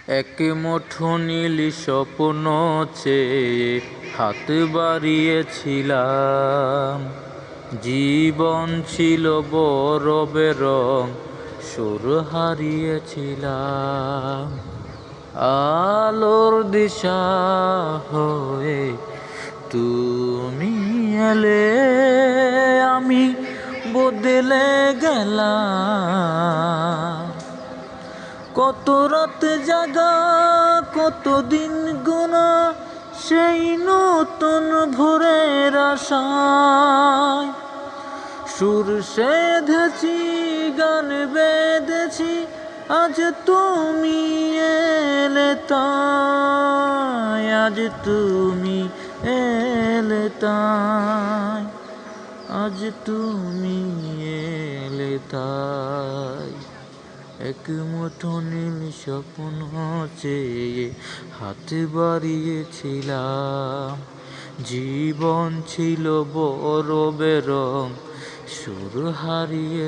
এক মুঠো নীল স্বপ্ন চেয়ে হাত বাড়িয়েছিলাম। জীবন ছিল বড় বেরং, সুর হারিয়েছিলাম। আলোর দিশা হয়ে তুমি এলে, আমি বদলে গেলাম। কত রাত জাগা, কত দিন গোনা, সেই নতুন ভোরের আশায় সুর সেধেছি, গান বেঁধেছি, আজ তুমি এলে তাই, আজ তুমি এলে তাই, আজ তুমি এলে তাই। এক মুঠো নীল স্বপ্ন চেয়ে হাত বাড়িয়েছিলাম। জীবন ছিল বড় বেরং, সুর হারিয়েছিলাম।